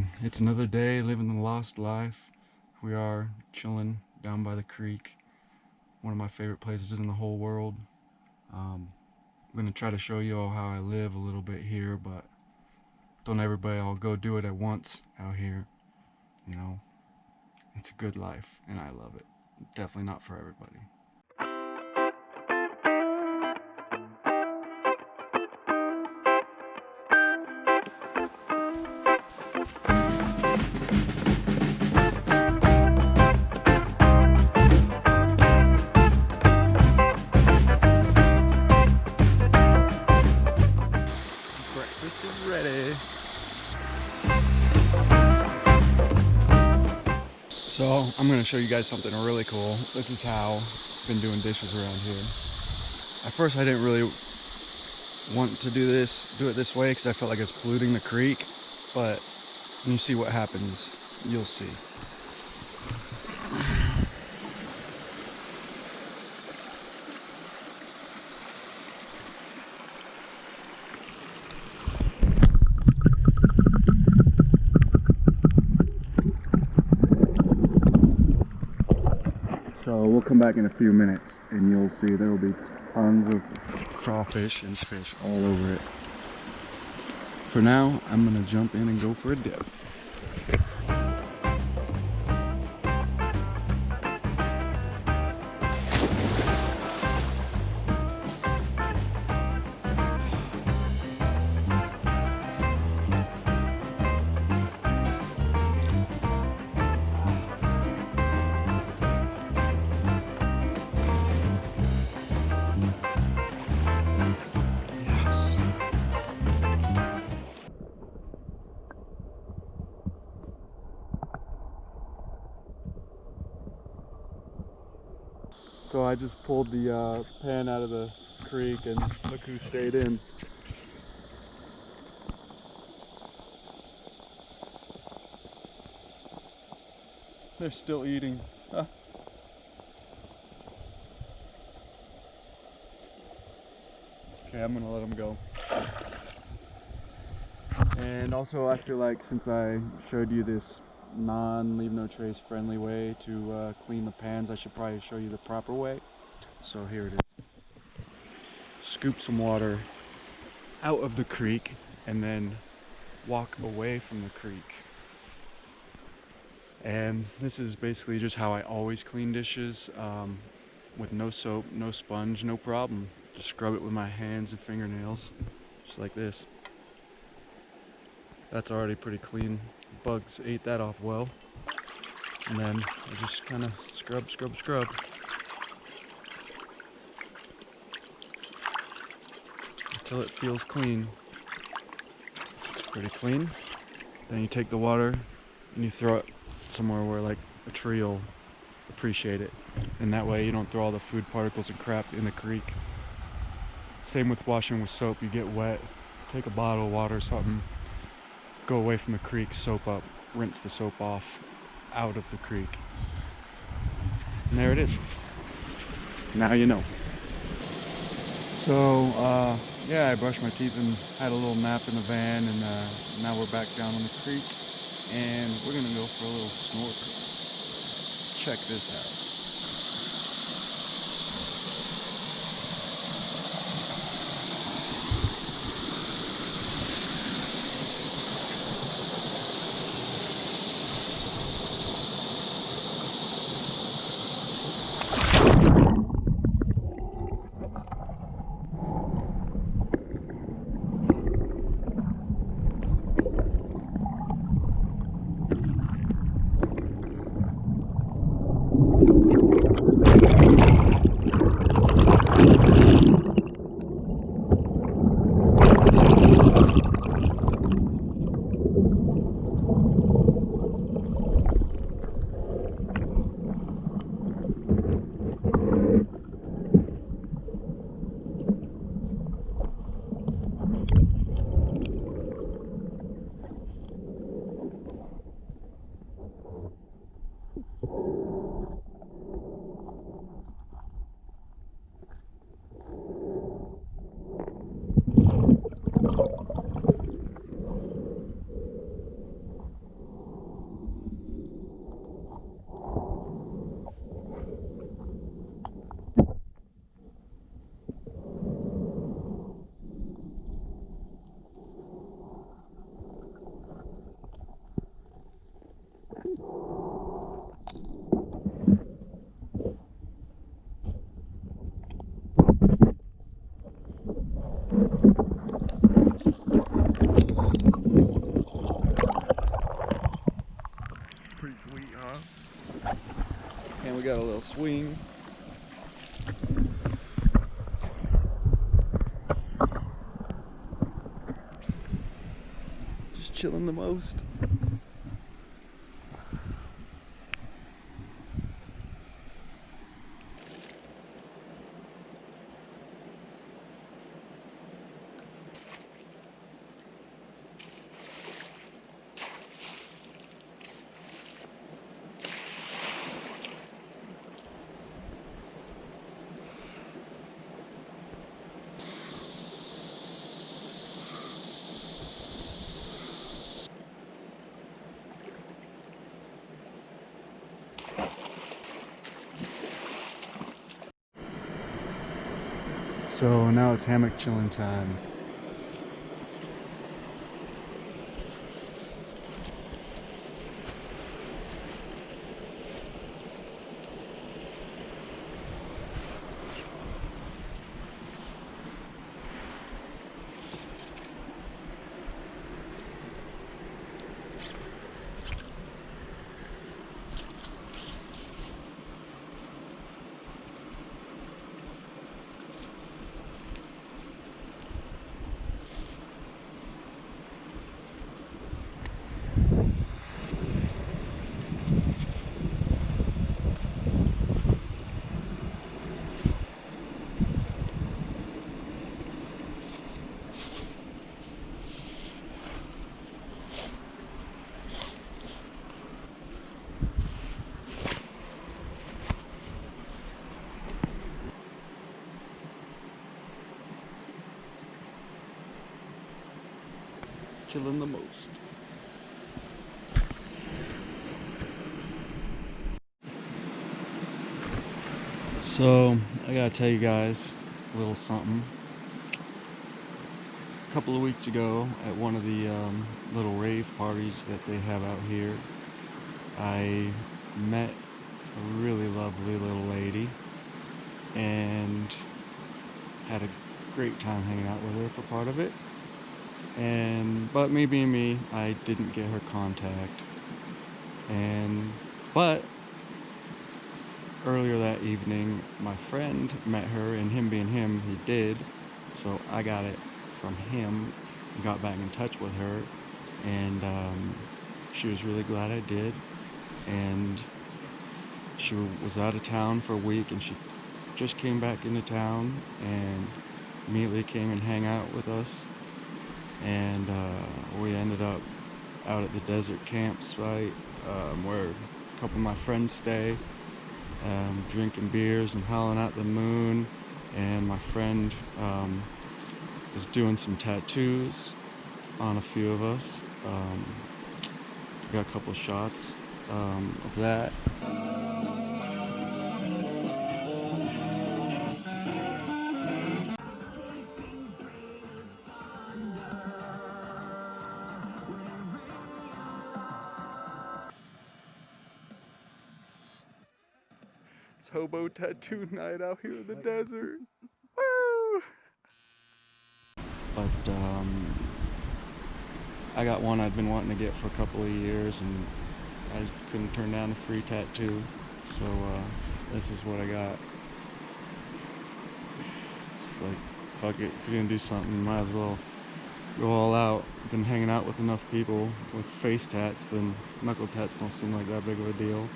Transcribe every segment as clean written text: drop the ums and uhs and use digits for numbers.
morning. It's another day living the lost life. We are chilling down by the creek, one of my favorite places in the whole world. I'm gonna try to show you all how I live a little bit here, but don't everybody all go do it at once out here. You know, it's a good life and I love it. Definitely not for everybody. Breakfast is ready. So I'm going to show you guys something really cool. This is how I've been doing dishes around here. At first I didn't really want to do it this way because I felt like it's polluting the creek, but when you see what happens, you'll see. So we'll come back in a few minutes and you'll see there will be tons of crawfish and fish all over it. For now, I'm gonna jump in and go for a dip. So I just pulled the pan out of the creek and look who stayed in. They're still eating. Huh. Okay, I'm gonna let them go. And also I feel like since I showed you this leave no trace friendly way to clean the pans, I should probably show you the proper way. So here it is. Scoop some water out of the creek and then walk away from the creek. And this is basically just how I always clean dishes, with no soap, no sponge, no problem. Just scrub it with my hands and fingernails, just like this. That's already pretty clean. Bugs ate that off well. And then I just kind of scrub until it feels clean. It's pretty clean. Then you take the water and you throw it somewhere where like a tree will appreciate it. And that way you don't throw all the food particles and crap in the creek. Same with washing with soap. You get wet, take a bottle of water or something, go away from the creek, soap up, rinse the soap off out of the creek. And there it is. Now you know. So, yeah, I brushed my teeth and had a little nap in the van, and now we're back down on the creek, and we're gonna go for a little snorkel. Check this out. got a little swing. Just chilling the most. So now it's hammock chilling time. Chilling the most. So I gotta tell you guys a little something. A couple of weeks ago at one of the little rave parties that they have out here, I met a really lovely little lady and had a great time hanging out with her for part of it. But me being me, I didn't get her contact. But earlier that evening, my friend met her, and him being him, he did. So I got it from him, got back in touch with her, and she was really glad I did. And she was out of town for a week, and she just came back into town and immediately came and hang out with us. And we ended up out at the desert campsite where a couple of my friends stay, drinking beers and howling at the moon. And my friend was doing some tattoos on a few of us. Got a couple of shots of that. It's hobo tattoo night out here in the desert. Woo! But I got one I've been wanting to get for a couple of years, and I couldn't turn down a free tattoo, so this is what I got. Like, fuck it, if you're gonna do something, you might as well go all out. I've been hanging out with enough people with face tats, then knuckle tats don't seem like that big of a deal.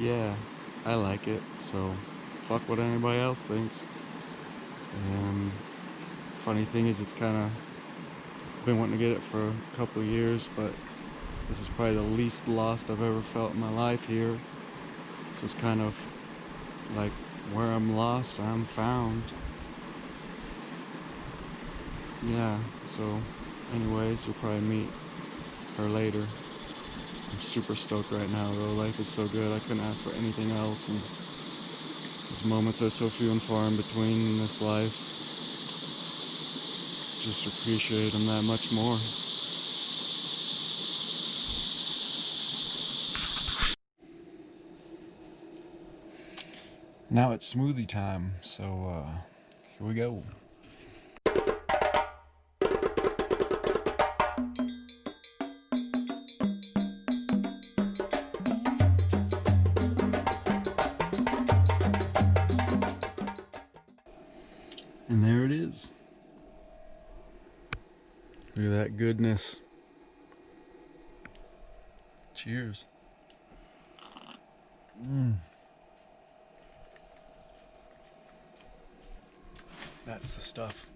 Yeah, I like it, so fuck what anybody else thinks. And funny thing is, it's kind of been wanting to get it for a couple of years, but this is probably the least lost I've ever felt in my life here. So it's kind of like, where I'm lost, I'm found. Yeah, so anyways, you'll probably meet her later. I'm super stoked right now, though. Life is so good, I couldn't ask for anything else. And these moments are so few and far in between in this life. Just appreciate them that much more. Now it's smoothie time, so here we go. Look at that goodness. Cheers. That's the stuff.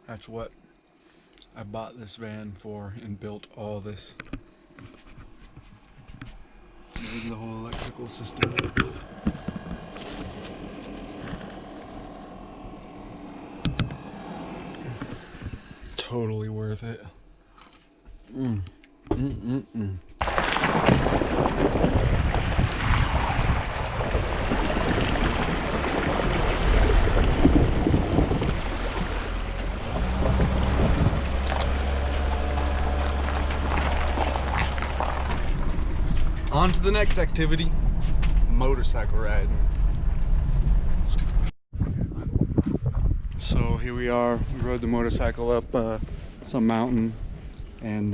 That's what I bought this van for and built all this. There's the whole electrical system. Totally worth it. On to the next activity, motorcycle riding. So here we are, we rode the motorcycle up some mountain and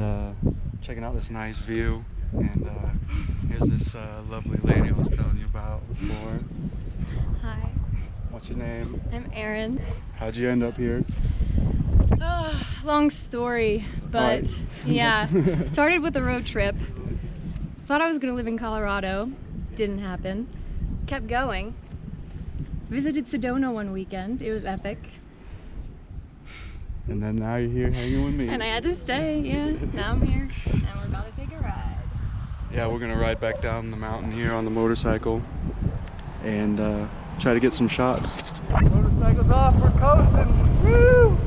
checking out this nice view. And here's this lovely lady I was telling you about before. Hi. What's your name? I'm Erin. How'd you end up here? Long story, but Right. yeah. Started with a road trip. Thought I was gonna live in Colorado. Didn't happen. Kept going. Visited Sedona one weekend. It was epic. And then now you're here hanging with me. And I had to stay, yeah. Now I'm here. And we're about to take a ride. Yeah, we're gonna ride back down the mountain here on the motorcycle and try to get some shots. Motorcycle's off, we're coasting. Woo!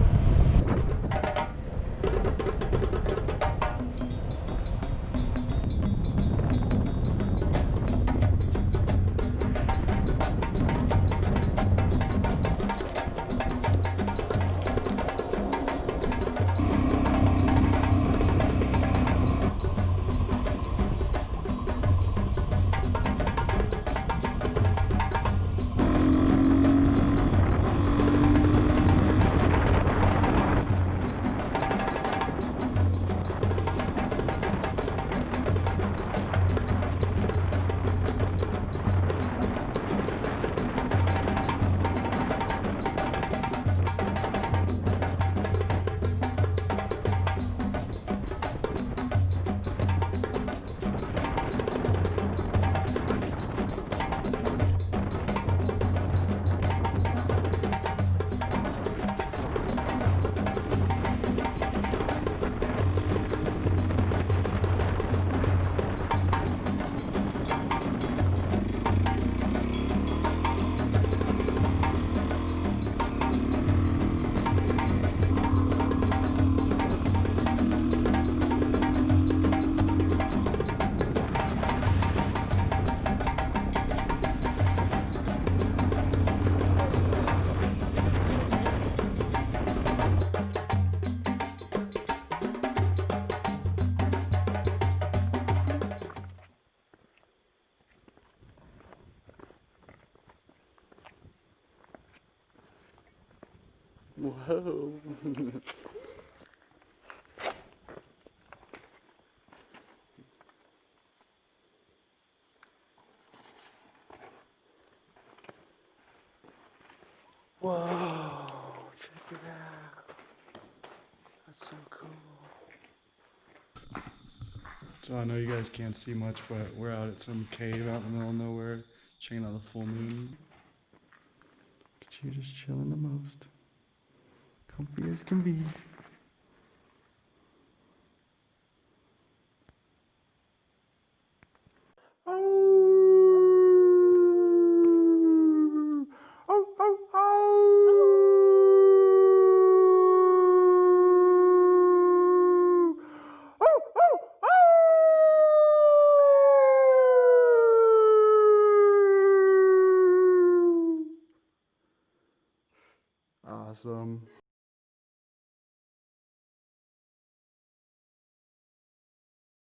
Whoa. Whoa, check it out. That's so cool. So I know you guys can't see much, but we're out at some cave out in the middle of nowhere, checking out the full moon. Look at you just chilling the most. Comfy as can be. Awesome.